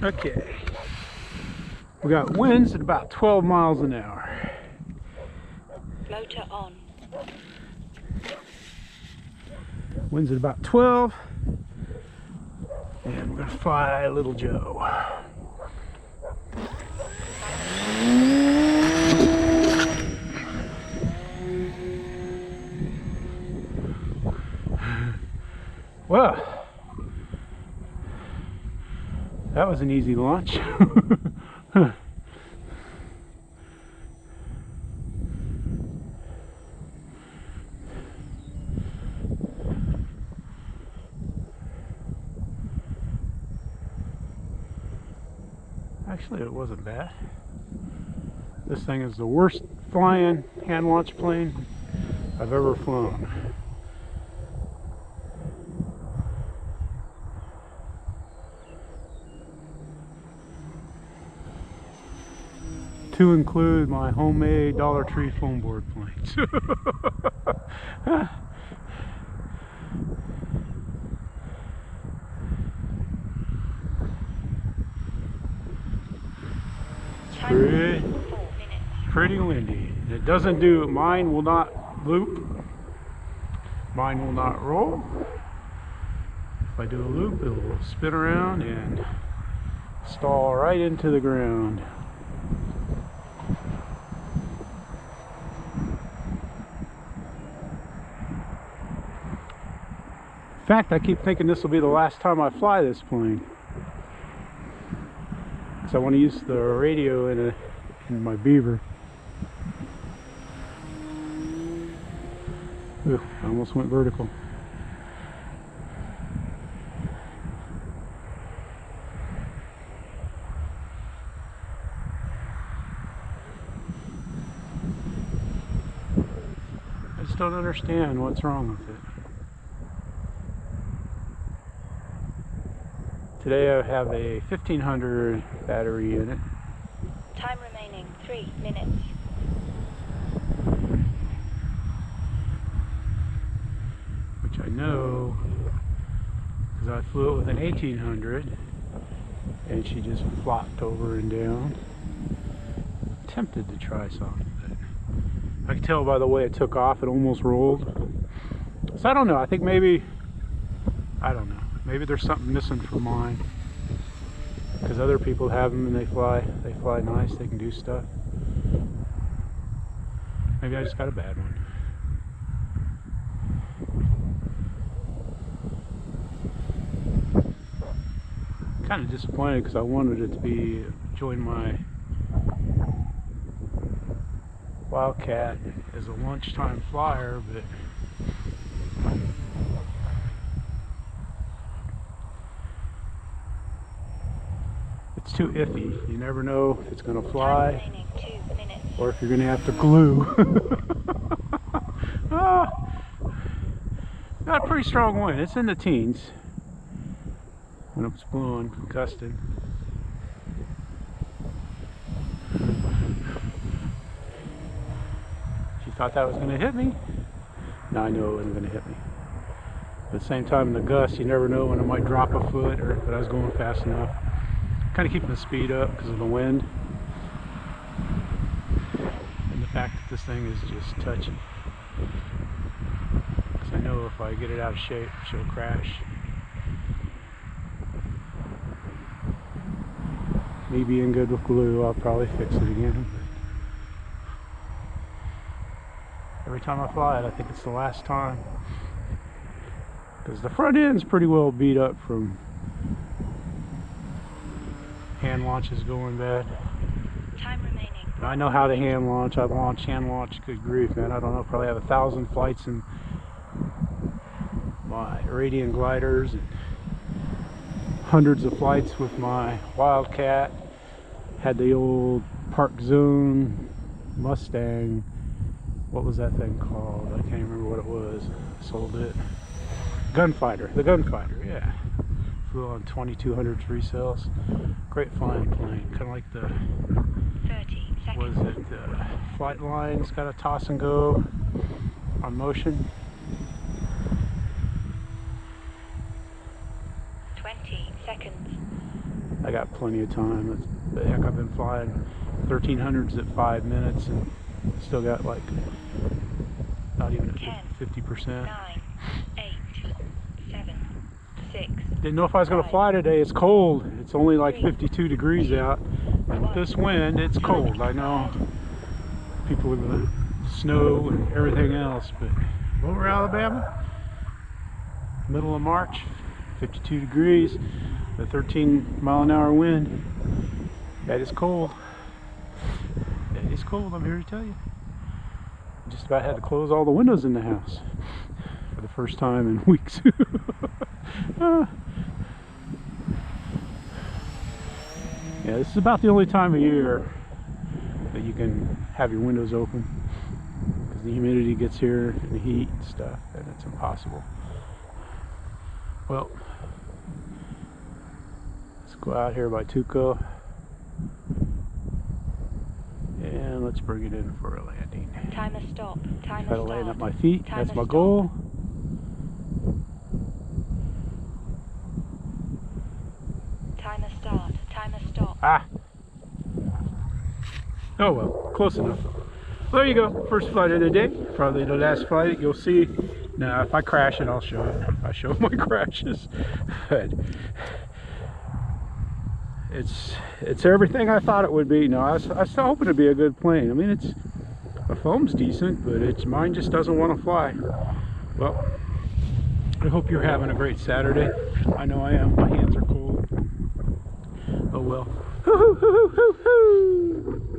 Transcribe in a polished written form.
Okay. We got winds at about 12 miles an hour. Motor on. Winds at about 12. And we're going to fly Little Joe. Well, that was an easy launch. Actually, it wasn't bad. This thing is the worst flying hand launch plane I've ever flown. To include my homemade Dollar Tree foam board planes. Pretty windy. It doesn't do, mine will not loop. Mine will not roll. If I do a loop, it will spin around and stall right into the ground. In fact, I keep thinking this will be the last time I fly this plane. Because I want to use the radio in my Beaver. Ooh, I almost went vertical. I just don't understand what's wrong with it. Today I have a 1500 battery in it. Time remaining 3 minutes. Which I know because I flew it with an 1800 and she just flopped over and down. Tempted to try something, but I can tell by the way it took off, it almost rolled. So I don't know, I think maybe, I don't know. Maybe there's something missing from mine, because other people have them and they fly nice, they can do stuff. Maybe I just got a bad one. Kind of disappointed because I wanted it to join my Wildcat as a lunchtime flyer, but it's too iffy. You never know if it's going to fly or if you're going to have to glue. Got a pretty strong wind. It's in the teens when it's blowing, gusting. She thought that was going to hit me. Now I know it wasn't going to hit me. At the same time, in the gust, you never know when it might drop a foot or if I was going fast enough. Kind of keeping the speed up because of the wind and the fact that this thing is just touchy. Because I know if I get it out of shape, she'll crash. Me being good with glue, I'll probably fix it again. But every time I fly it, I think it's the last time. Because the front end's pretty well beat up from hand launches going bad. Time remaining. I know how to hand launch. I've launched hand launch. Good grief, man. I don't know. Probably have 1,000 flights in my Radian gliders and hundreds of flights with my Wildcat. Had the old Park Zone Mustang. What was that thing called? I can't remember what it was. Sold it. Gunfighter. The Gunfighter, yeah. Flew on 2200 free cells. Great flying plane. Kind of like the 30 seconds. Was it flight lines, got a toss and go on motion. 20 seconds. I got plenty of time. Heck, I've been flying 1300s at 5 minutes and still got like not even 50%. 9, 8, 7, 6. Didn't know if I was going to fly today. It's cold. It's only like 52 degrees out. And with this wind, it's cold. I know people with the snow and everything else, but over Alabama, middle of March, 52 degrees, the 13-mile-an-hour wind. That is cold. That is cold, I'm here to tell you. Just about had to close all the windows in the house for the first time in weeks. Yeah, this is about the only time of year that you can have your windows open, because the humidity gets here and the heat and stuff, and it's impossible. Well, let's go out here by Tuco and let's bring it in for a landing. Timer stop. Timer Try to start. land at my feet. Timer That's my stop. goal. Timer start. Timer stop. Ah! Oh well, close enough. Well, there you go. First flight of the day. Probably the last flight. You'll see. Now, if I crash it, I'll show it. I show my crashes. But it's everything I thought it would be. No, I was still hoping it'd be a good plane. I mean, the foam's decent, but mine just doesn't want to fly. Well, I hope you're having a great Saturday. I know I am. My hands are cold. Oh well. Hoo hoo hoo hoo hoo.